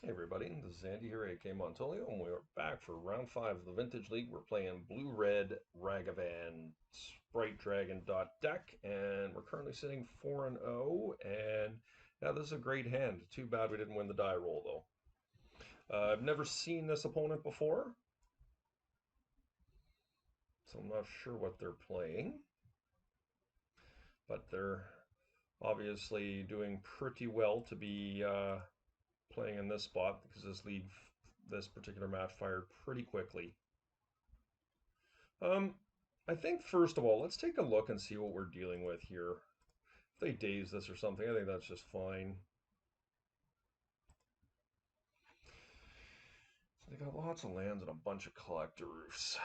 Hey everybody, this is Andy here, aka Montolio, and we're back for round 5 of the Vintage League. We're playing Blue-Red Ragavan Sprite Dragon deck, and we're currently sitting 4-0, and yeah, this is a great hand. Too bad we didn't win the die roll, though. I've never seen this opponent before, so I'm not sure what they're playing, but they're obviously doing pretty well to be playing in this spot because this particular match fired pretty quickly. Um, I think first of all, let's take a look and see what we're dealing with here. If they daze this or something, I think that's just fine. So they got lots of lands and a bunch of collector roofs.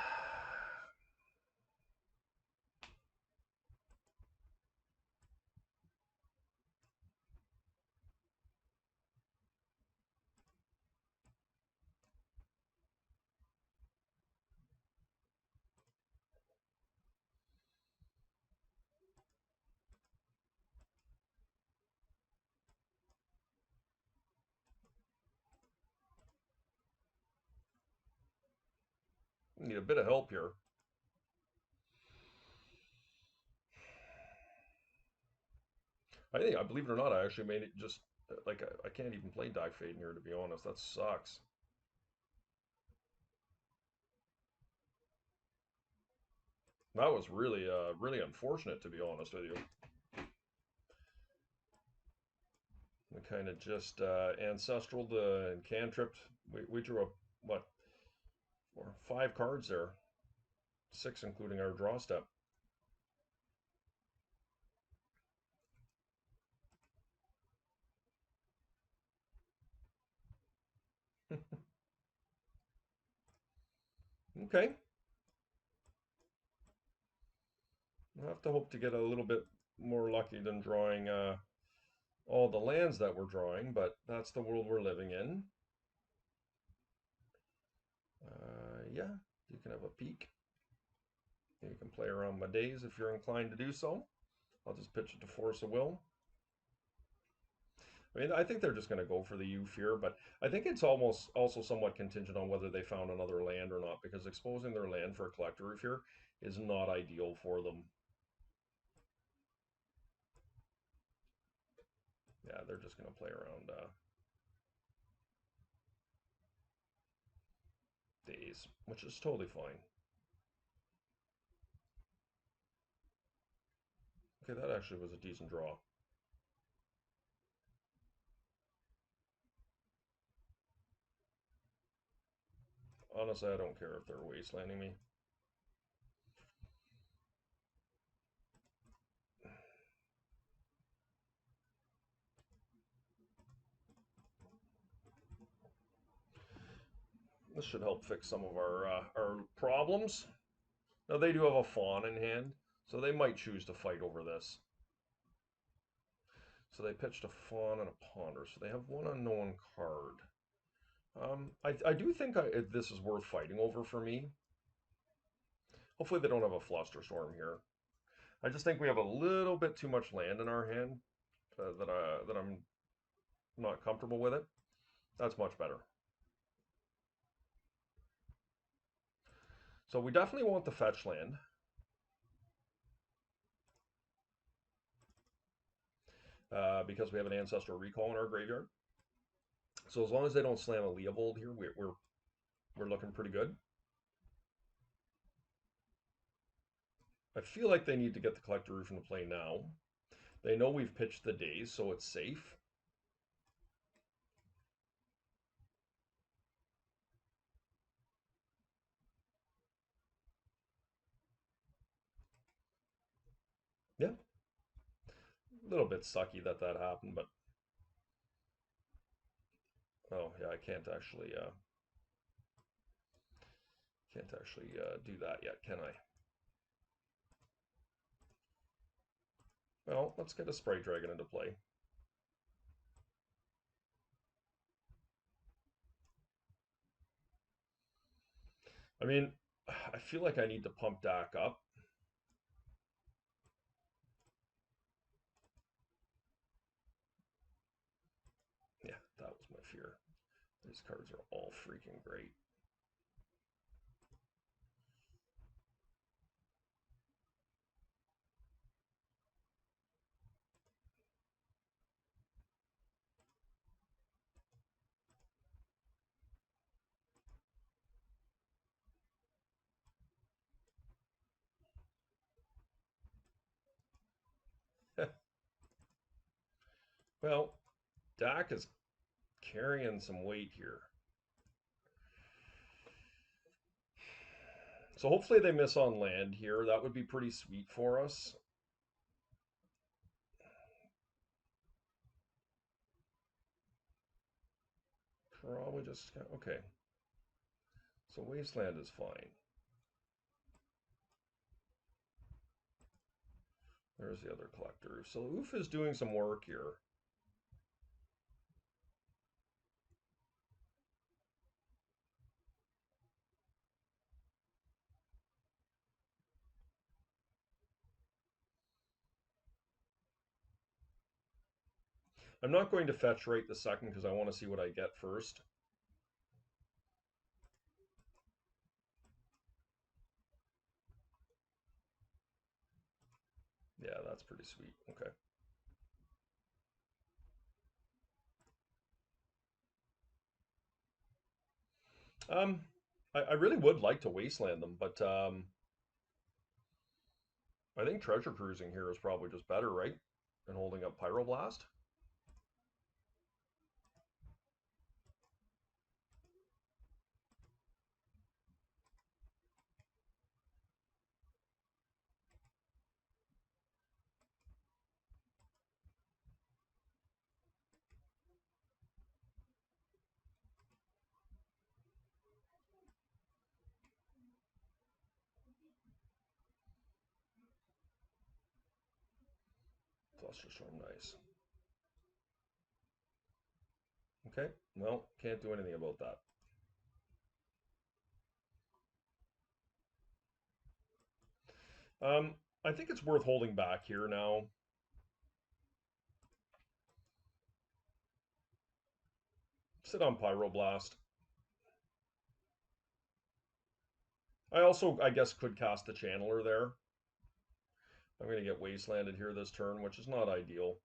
Need a bit of help here. I believe it or not, I actually made it just like I can't even play Die Fade in here to be honest. That sucks. That was really unfortunate to be honest with you. We kind of just ancestral and cantripped. We drew up what, 5 cards there, 6 including our draw step. Okay. We'll have to hope to get a little bit more lucky than drawing all the lands that we're drawing, but that's the world we're living in. Yeah, you can have a peek. You can play around my days if you're inclined to do so. I'll just pitch it to Force of Will. I mean, I think they're just going to go for the Youth here, but I think it's almost also somewhat contingent on whether they found another land or not, because exposing their land for a collector roof here is not ideal for them. Yeah, they're just going to play around days, which is totally fine. Okay, that actually was a decent draw. Honestly, I don't care if they're wastelanding me. This should help fix some of our problems. Now they do have a fawn in hand, so they might choose to fight over this. So they pitched a fawn and a ponder, so they have one unknown card. I do think this is worth fighting over for me. Hopefully they don't have a flusterstorm here. I just think we have a little bit too much land in our hand that I'm not comfortable with it. That's much better. So we definitely want the fetch land. Because we have an ancestral recall in our graveyard. So as long as they don't slam a Leovold here, we're looking pretty good. I feel like they need to get the collector roof into play now. They know we've pitched the days, so it's safe. Yeah, a little bit sucky that happened, but oh yeah, I can't actually do that yet, can I? Well, let's get a Sprite Dragon into play. I mean, I feel like I need to pump Dak up. Yeah, that was my fear. These cards are all freaking great. Well, Dak is carrying some weight here. So hopefully they miss on land here. That would be pretty sweet for us. Probably just, okay. So Wasteland is fine. There's the other collector. So Oof is doing some work here. I'm not going to fetch right the second because I want to see what I get first. Yeah, that's pretty sweet. Okay. Um, I really would like to wasteland them, but I think treasure cruising here is probably just better, right? Than holding up Pyroblast. Flusterstorm, nice. Okay, well, can't do anything about that. Um, I think it's worth holding back here now. Sit on Pyroblast. I also, I guess, could cast the Channeler there. I'm going to get Wastelanded here this turn, which is not ideal.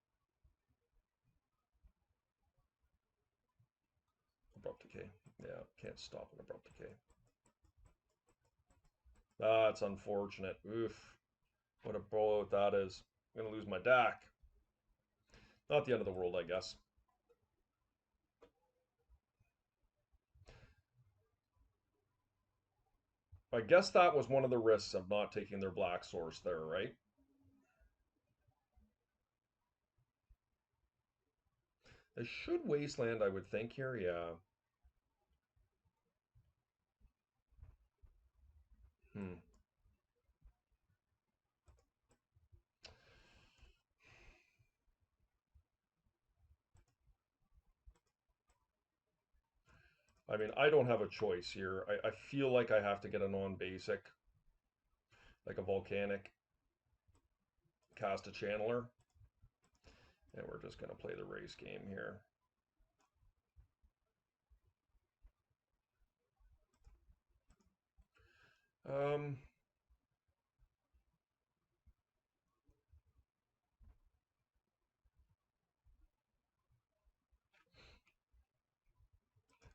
Abrupt Decay. Yeah, can't stop an Abrupt Decay. That's unfortunate. Oof. What a blowout that is. I'm going to lose my DAC. Not the end of the world, I guess. I guess that was one of the risks of not taking their black source there, right? They should Wasteland, I would think here, yeah. Hmm. I mean, I don't have a choice here. I feel like I have to get a non-basic, like a volcanic, cast a channeler. And we're just going to play the race game here. Um,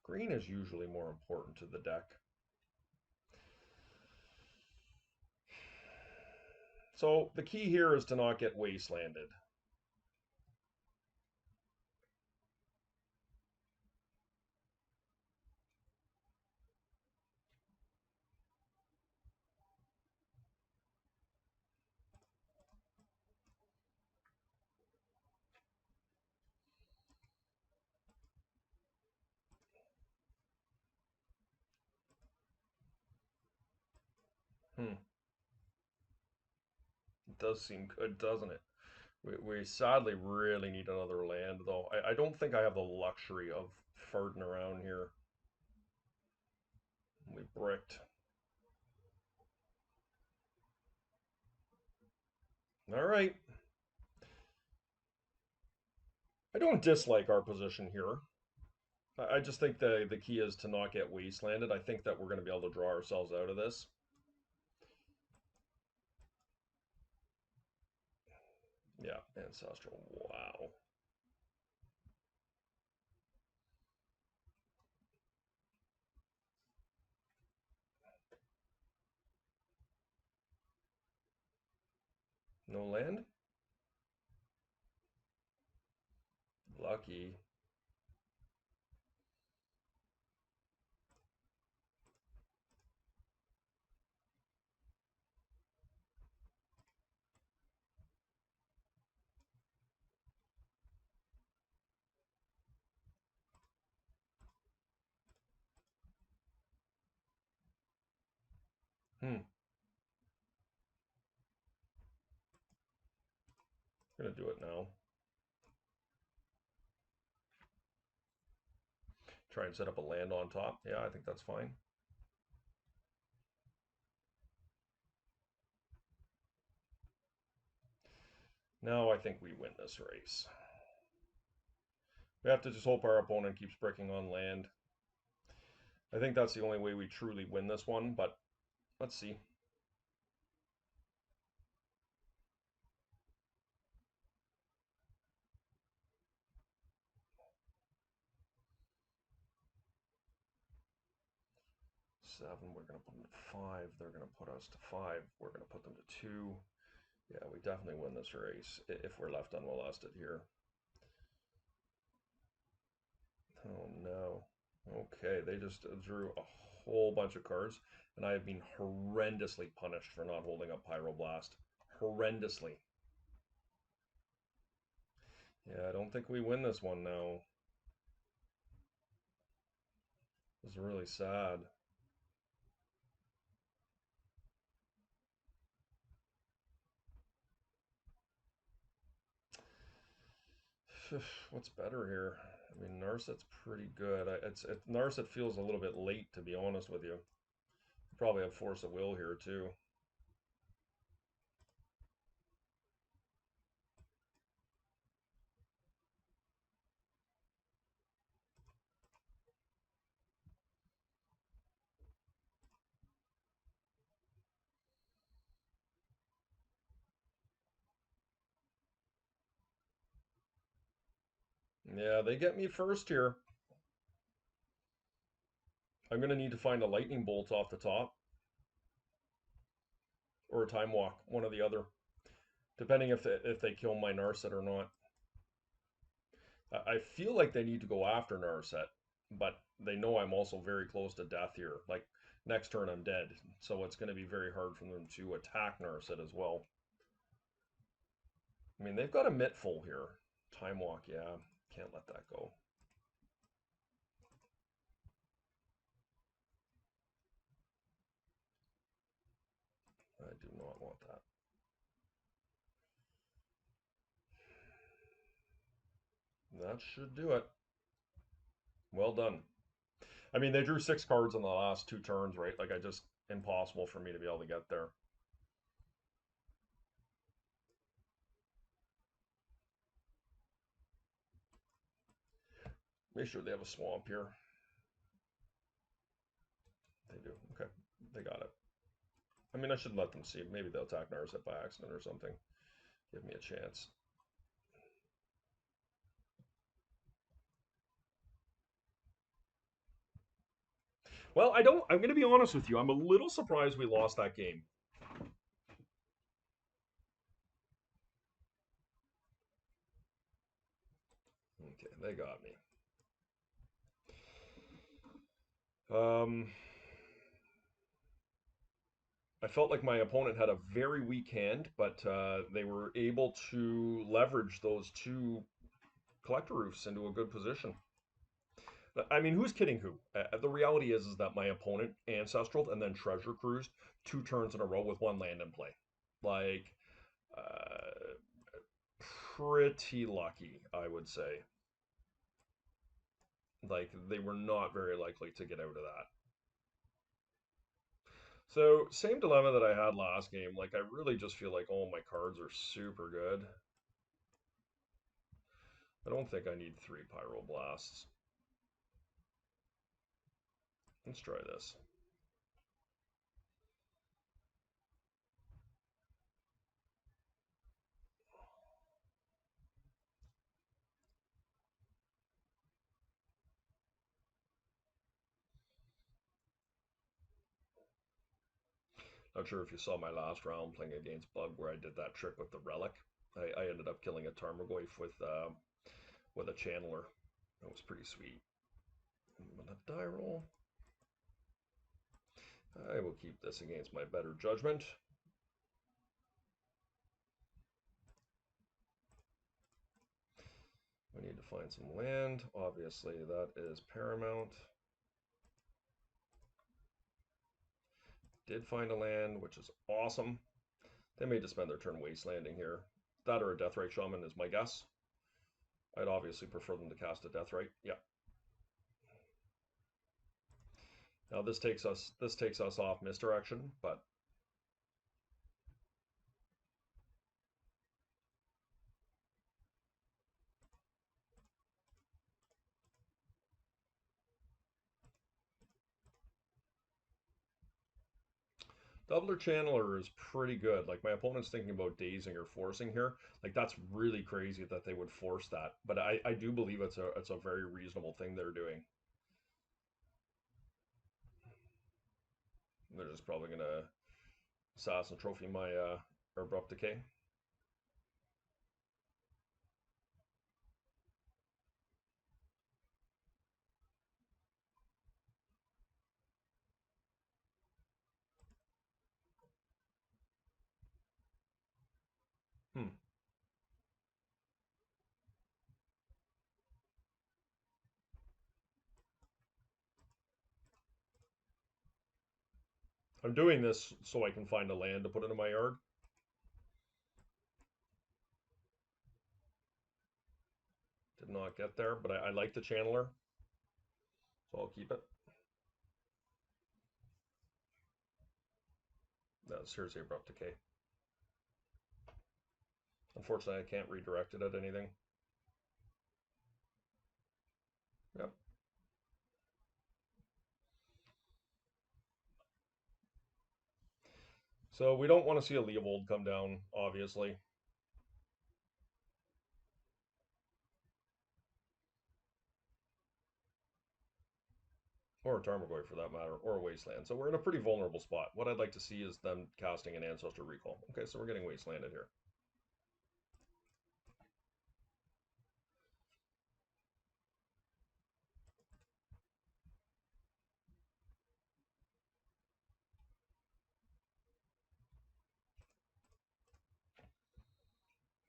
Green is usually more important to the deck. So the key here is to not get wastelanded. Hmm. It does seem good, doesn't it? We sadly really need another land, though. I don't think I have the luxury of farting around here. We bricked. All right. I don't dislike our position here. I just think the key is to not get wastelanded. I think that we're going to be able to draw ourselves out of this. Yeah, Ancestral. Wow. No land? Lucky. Hmm. Gonna do it now. Try and set up a land on top. Yeah, I think that's fine. Now I think we win this race. We have to just hope our opponent keeps breaking on land. I think that's the only way we truly win this one, but let's see. Seven, we're going to put them to five. They're going to put us to five. We're going to put them to two. Yeah, we definitely win this race if we're left unmolested here. Oh no. Okay, they just drew a whole bunch of cards, and I have been horrendously punished for not holding up Pyroblast. Horrendously. Yeah, I don't think we win this one now. This is really sad. What's better here? I mean, Narset's pretty good. Narset feels a little bit late, to be honest with you. Probably have Force of Will here too. Yeah, they get me first here. I'm gonna need to find a lightning bolt off the top or a time walk, one or the other, depending if they kill my Narset or not. I feel like they need to go after Narset, but they know I'm also very close to death here. Like next turn I'm dead, so it's going to be very hard for them to attack Narset as well. I mean, they've got a mitt full here. Time walk, yeah, can't let that go. I do not want that. That should do it. Well done. I mean, they drew 6 cards in the last 2 turns, right? Like, I just impossible for me to be able to get there. Make sure they have a swamp here. They do. Okay, they got it. I mean, I should let them see. Maybe they'll attack Narset by accident or something. Give me a chance. Well, I don't. I'm going to be honest with you. I'm a little surprised we lost that game. Okay, they got me. Um, I felt like my opponent had a very weak hand, but they were able to leverage those 2 collector roofs into a good position. I mean, who's kidding who? The reality is that my opponent ancestraled and then treasure cruised 2 turns in a row with 1 land in play. Like, uh, pretty lucky, I would say. Like, they were not very likely to get out of that. So, same dilemma that I had last game. Like, I really just feel like all my cards are super good. I don't think I need 3 Pyroblasts. Let's try this. Not sure if you saw my last round playing against Bug where I did that trick with the relic. I ended up killing a Tarmogoyf with a Channeler. That was pretty sweet. I'm gonna die roll. I will keep this against my better judgment. We need to find some land. Obviously, that is paramount. Did find a land, which is awesome. They may just spend their turn wastelanding here. That or a Deathrite Shaman is my guess. I'd obviously prefer them to cast a Deathrite. Yeah. Now this takes us off misdirection, but Doubler Channeler is pretty good. Like my opponent's thinking about dazing or forcing here. Like that's really crazy that they would force that. But I do believe it's a very reasonable thing they're doing. They're just probably gonna Assassin Trophy my Abrupt Decay. Hmm. I'm doing this so I can find a land to put into my yard. Did not get there, but I like the Channeler, so I'll keep it. Here's the Abrupt Decay. Unfortunately, I can't redirect it at anything. Yep. So we don't want to see a Leovold come down, obviously. Or a Tarmogoyf for that matter, or a Wasteland. So we're in a pretty vulnerable spot. What I'd like to see is them casting an Ancestor Recall. Okay, so we're getting Wastelanded here.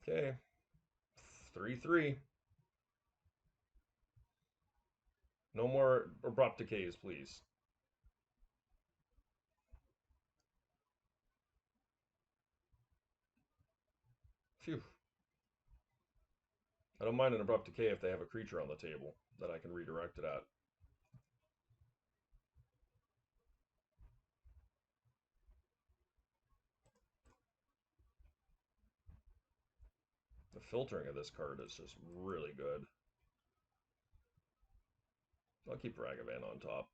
Okay, 3-3. No more Abrupt Decays, please. Phew. I don't mind an Abrupt Decay if they have a creature on the table that I can redirect it at. The filtering of this card is just really good. I'll keep Ragavan on top.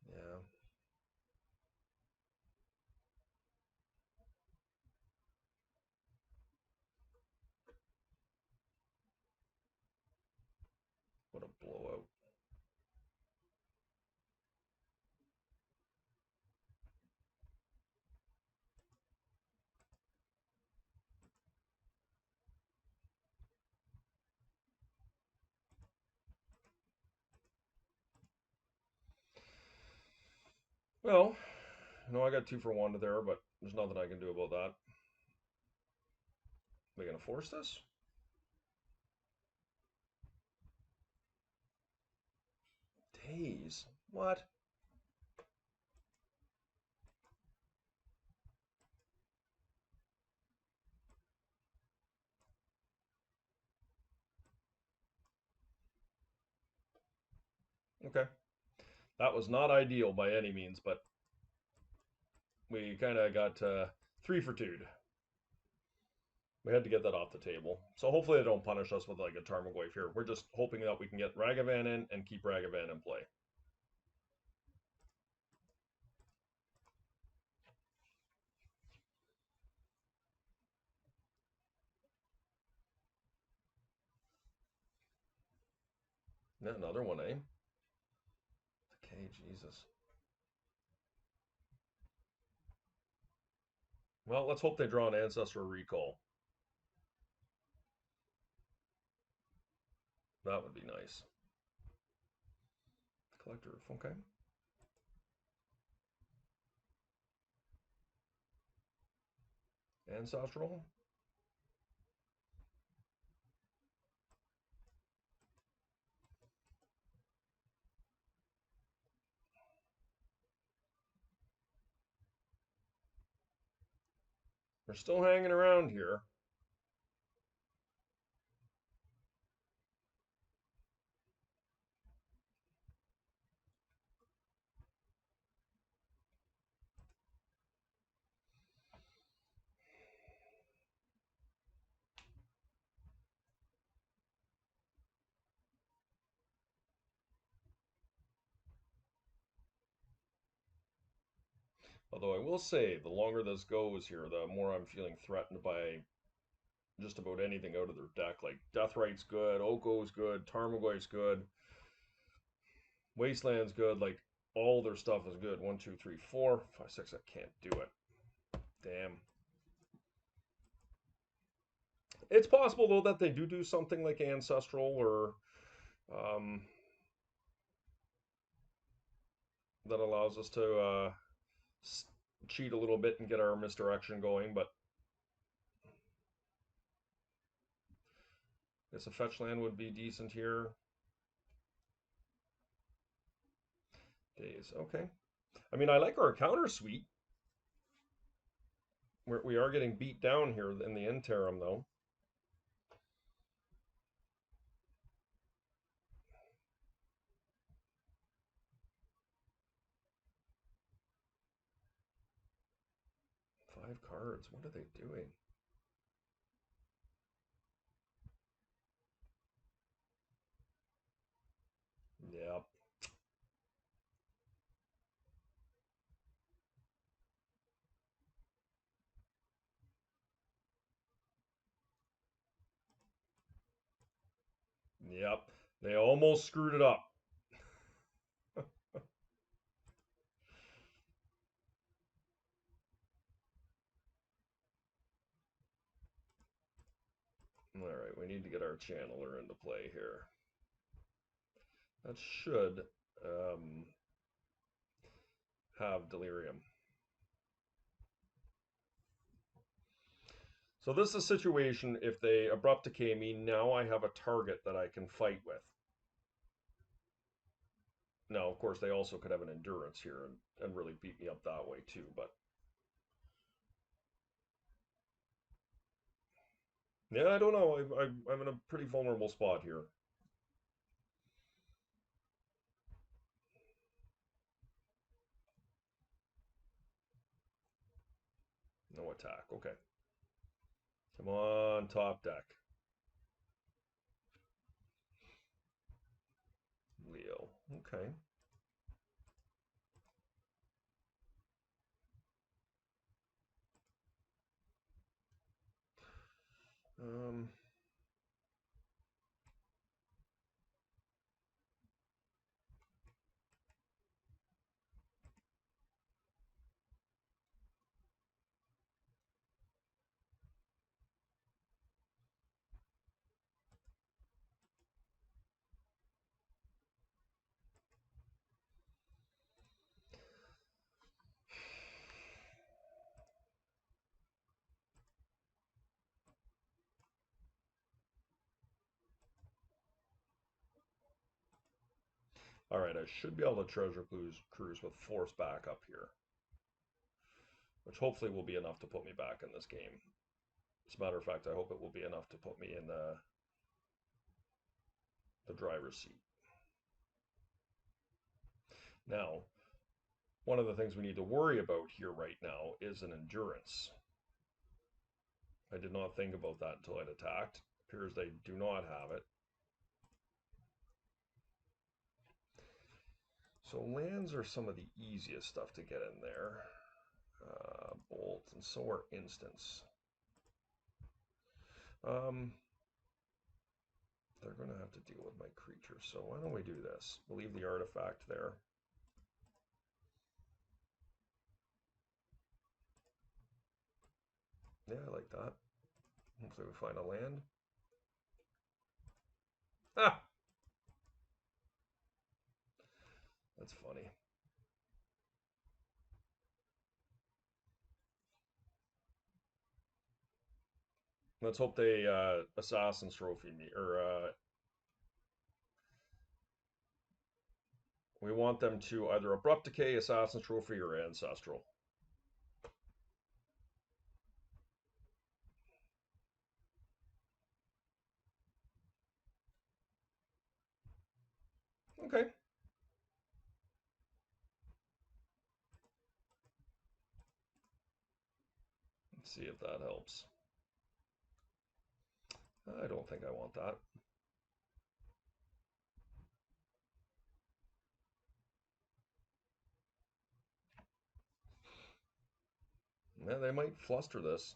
Yeah. What a blowout. Well, I got 2 for 1 there, but there's nothing I can do about that. Are we going to force this? Days. What? Okay. That was not ideal by any means, but We kind of got 3 for 2. We had to get that off the table. So hopefully they don't punish us with like a Tarmogoyf here. We're just hoping that we can get Ragavan in and keep Ragavan in play. Yeah, another one, eh? Okay, Jesus. Well, let's hope they draw an Ancestral Recall. That would be nice. Collector, okay. Ancestral. We're still hanging around here. Although I will say, the longer this goes here, the more I'm feeling threatened by just about anything out of their deck. Like Deathright's good, Oko's good, Tarmogoyf's good, Wasteland's good. Like all their stuff is good. 1, 2, 3, 4, 5, 6. I can't do it. Damn. It's possible though that they do something like Ancestral or um, that allows us to cheat a little bit and get our misdirection going. But I guess a fetch land would be decent here. Days, okay. I mean, I like our counter suite. We are getting beat down here in the interim, though. Five cards. What are they doing? Yep. Yep. They almost screwed it up. All right, we need to get our channeler into play here. That should have delirium. So this is a situation, if they abrupt decay me, now I have a target that I can fight with. Now, of course, they also could have an endurance here and really beat me up that way too, but yeah, I don't know. I'm in a pretty vulnerable spot here. No attack. Okay. Come on, top deck. Leo. Okay. Um, all right, I should be able to treasure cruise with force back up here, which hopefully will be enough to put me back in this game. As a matter of fact, I hope it will be enough to put me in the driver's seat. Now, one of the things we need to worry about here right now is an endurance. I did not think about that until I'd attacked. Appears they do not have it. So lands are some of the easiest stuff to get in there. Bolt, and so are instants. They're going to have to deal with my creature, so why don't we do this? We'll leave the artifact there. Yeah, I like that. Hopefully we find a land. Ah! That's funny. Let's hope they Assassin's Trophy me, or we want them to either Abrupt Decay, Assassin's Trophy, or Ancestral. Okay. Let's see if that helps. I don't think I want that. Yeah, they might fluster this.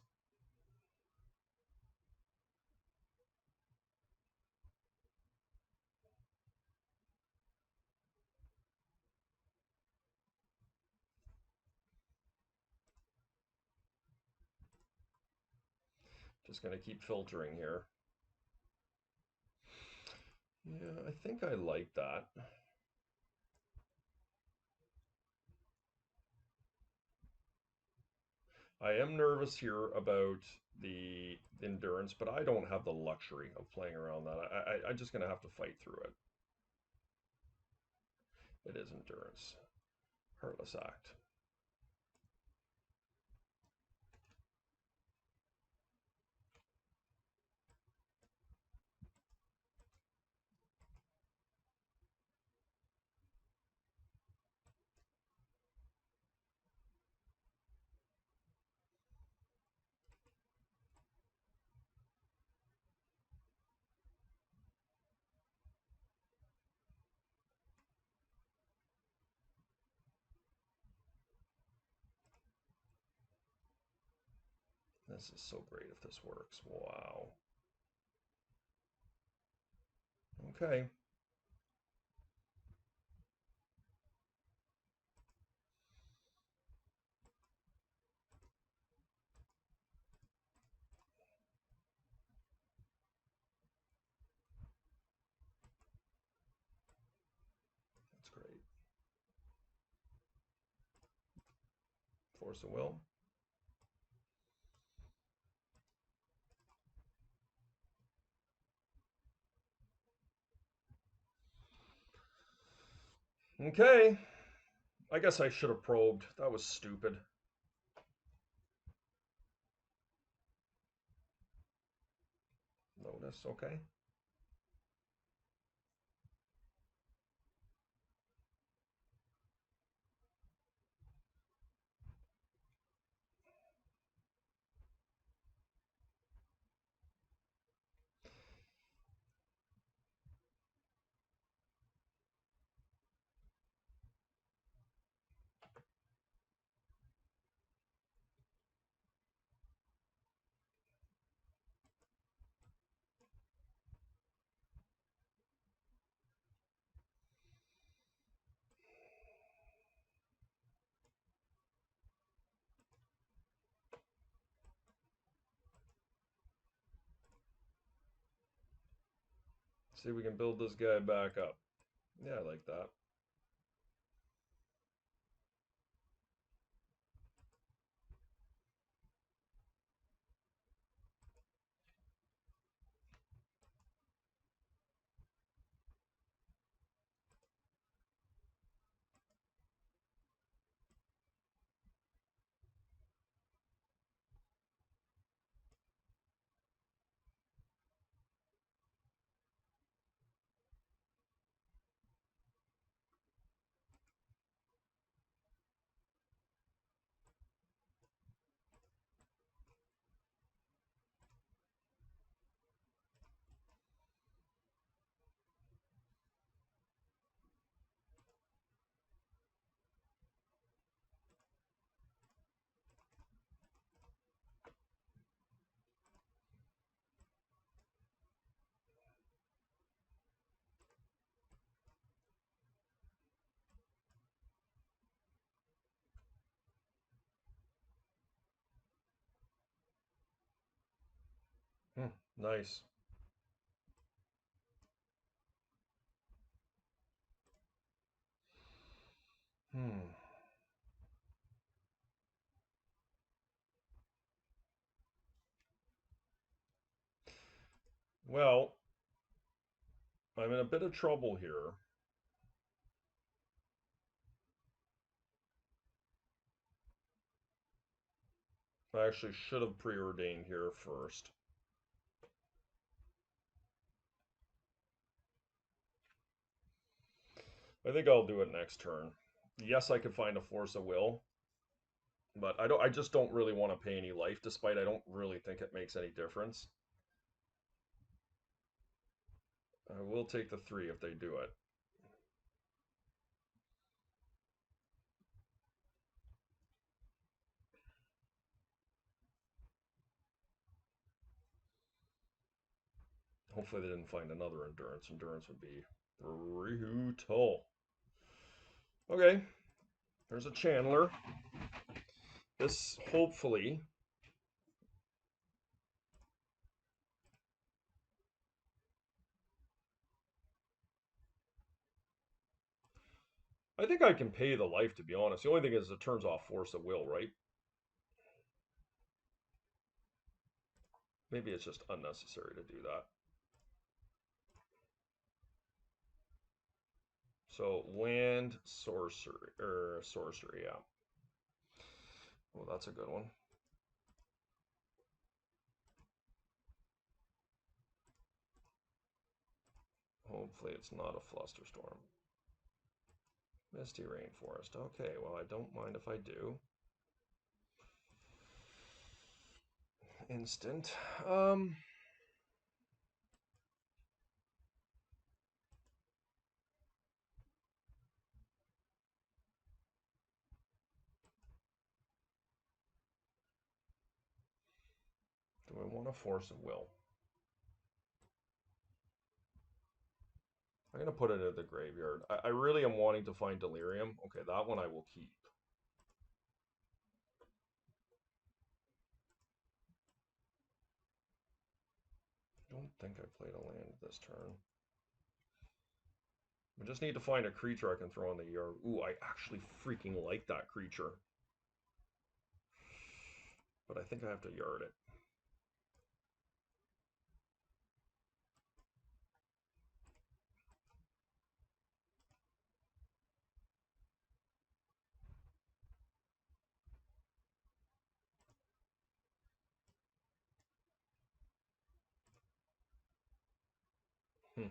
Just going to keep filtering here. Yeah, I think I like that. I am nervous here about the endurance, but I don't have the luxury of playing around that. I'm just going to have to fight through it. It is endurance. Heartless Act. This is so great if this works. Wow. Okay. That's great. Force of Will. Okay. I guess I should have probed. That was stupid. Notice, okay. See if we can build this guy back up. Yeah, I like that. Nice. Hmm. Well, I'm in a bit of trouble here. I actually should have preordained here first. I think I'll do it next turn. Yes, I could find a force of will, but I just don't really want to pay any life, despite I don't really think it makes any difference. I will take the 3 if they do it. Hopefully they didn't find another endurance. Endurance would be brutal. Okay, there's a Chandler. This hopefully. I think I can pay the life, to be honest. The only thing is it turns off force of will, right? Maybe it's just unnecessary to do that. So land sorcery, or sorcery, yeah. Well, that's a good one. Hopefully it's not a flusterstorm. Misty rainforest. Okay, well I don't mind if I do. Instant. Do I want a force of will? I'm gonna put it in the graveyard. I really am wanting to find delirium. Okay, that one I will keep. I don't think I played a land this turn. I just need to find a creature I can throw in the yard. Ooh, I actually freaking like that creature. But I think I have to yard it. Hmm.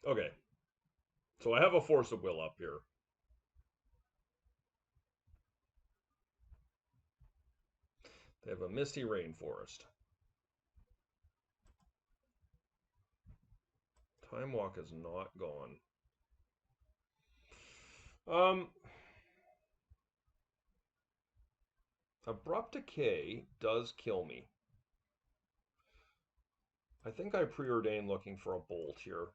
Okay, so I have a force of will up here. They have a misty rainforest. Time walk is not gone. Um, abrupt decay does kill me. I think I preordained looking for a bolt here.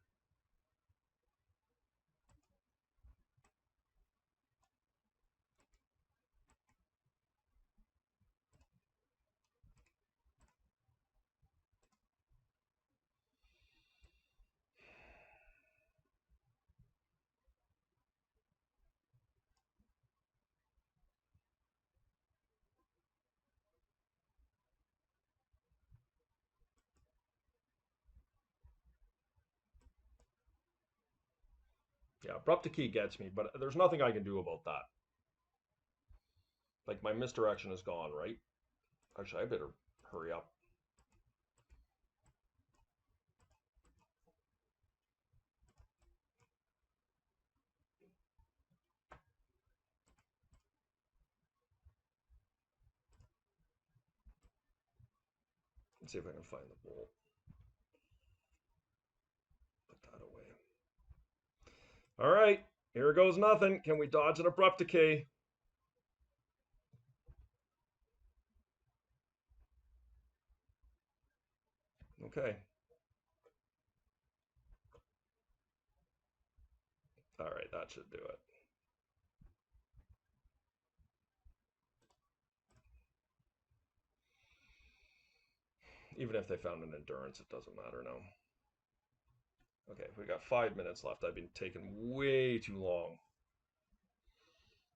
Yeah, abrupt decay gets me, but there's nothing I can do about that. Like my misdirection is gone, right? Actually, I better hurry up. Let's see if I can find the bolt. Put that away. All right, here goes nothing. Can we dodge an abrupt decay? Okay. All right, that should do it. Even if they found an endurance, it doesn't matter now. Okay, we got 5 minutes left. I've been taking way too long.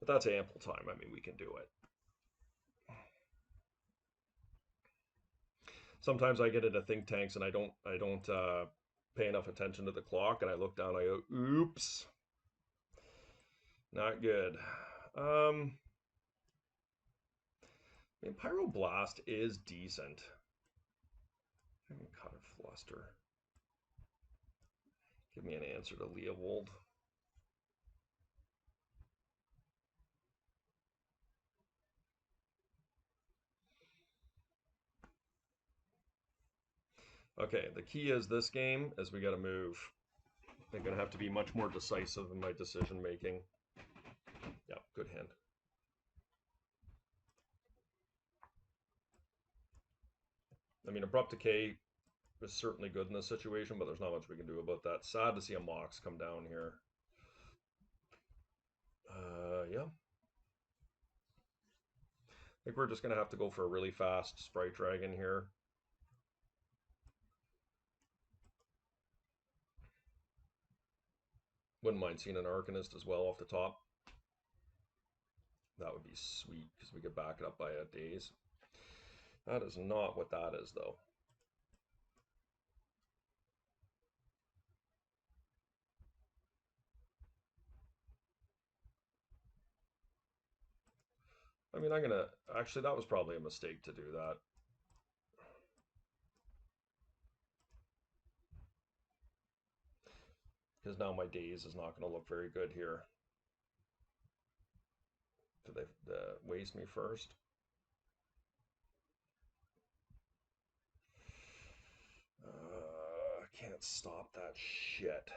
But that's ample time. I mean, we can do it. Sometimes I get into think tanks and I don't pay enough attention to the clock, and I look down. I go, "Oops, not good." I mean, Pyroblast is decent. I can cut a fluster. Give me an answer to Leovold. Okay, the key is this game is we got to move. I'm going to have to be much more decisive in my decision making. Yeah, good hand. I mean, Abrupt Decay is certainly good in this situation, but there's not much we can do about that. Sad to see a Mox come down here. Yeah. I think we're just going to have to go for a really fast Sprite Dragon here. Wouldn't mind seeing an Arcanist as well off the top. That would be sweet because we could back it up by a daze. That is not what that is, though. I mean, I'm going to... Actually, that was probably a mistake to do that. Because now my daze is not going to look very good here. Did they waste me first? I can't stop that shit.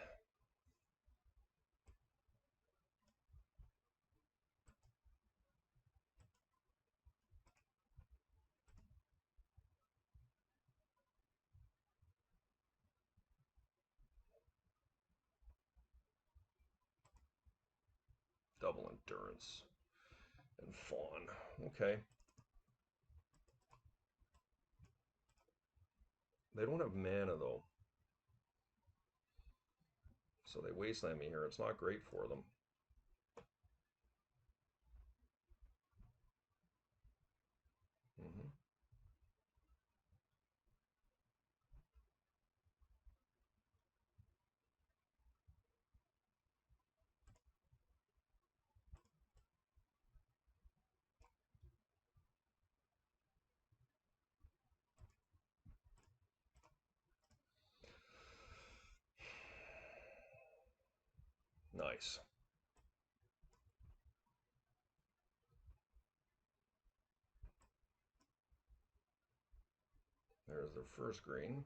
Double endurance and fawn. Okay. They don't have mana though. So they wasteland me here. It's not great for them. Mm-hmm. Nice. There's their first green.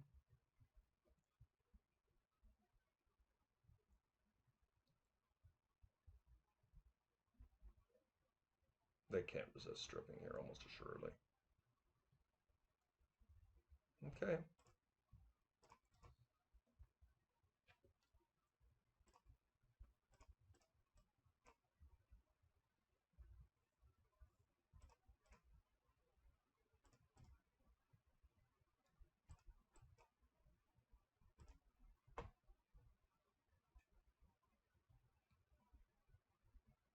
They can't resist stripping here almost assuredly. Okay.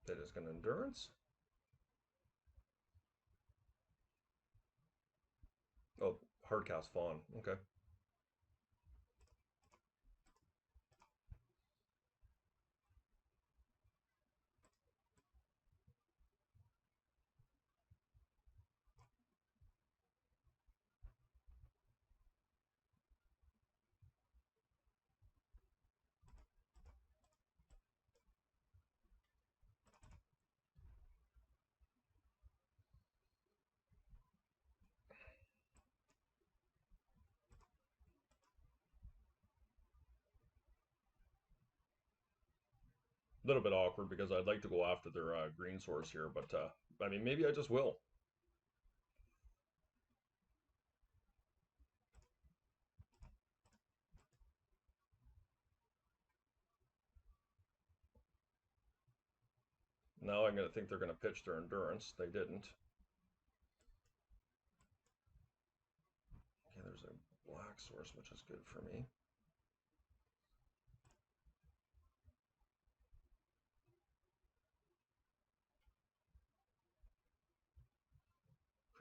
That is going to endurance. Oh, hardcast fawn. Okay. A little bit awkward because I'd like to go after their green source here, but I mean, maybe I just will. Now I'm going to think they're going to pitch their endurance. They didn't. Okay, there's a black source, which is good for me.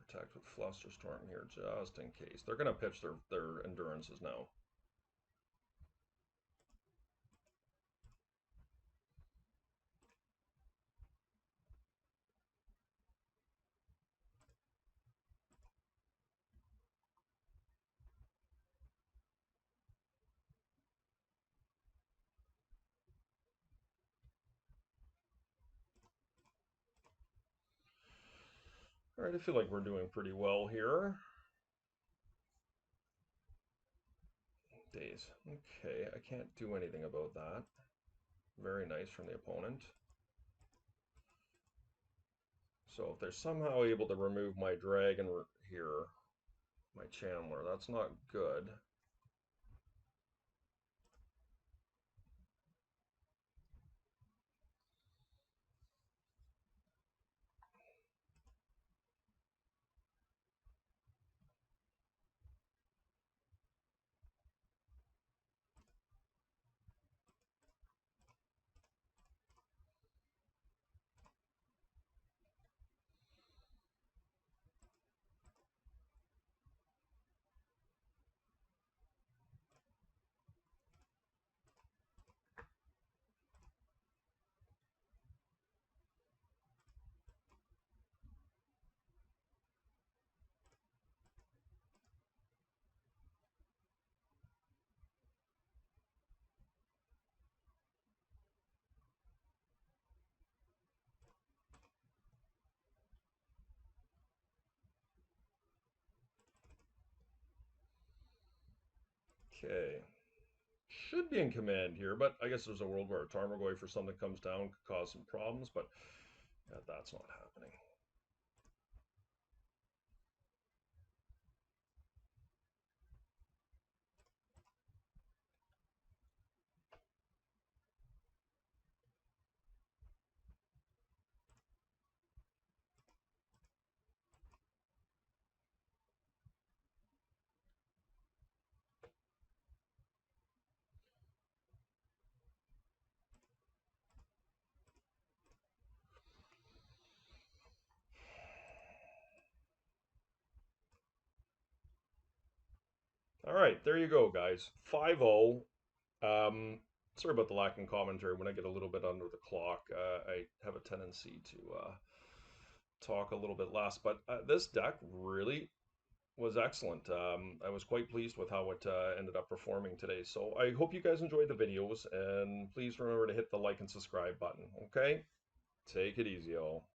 Protect with Flusterstorm here, just in case. They're going to pitch their endurances now. All right, I feel like we're doing pretty well here. Days. Okay, I can't do anything about that. Very nice from the opponent. So if they're somehow able to remove my dragon here, my Chandler, that's not good. Okay. Should be in command here, but I guess there's a world where a Tarmogoyf for something comes down could cause some problems, but yeah, that's not happening. All right, there you go, guys. 5-0. Um, Sorry about the lack in commentary. When I get a little bit under the clock, I have a tendency to talk a little bit less. But this deck really was excellent. I was quite pleased with how it ended up performing today. So I hope you guys enjoyed the videos, and please remember to hit the like and subscribe button. Okay? Take it easy, all.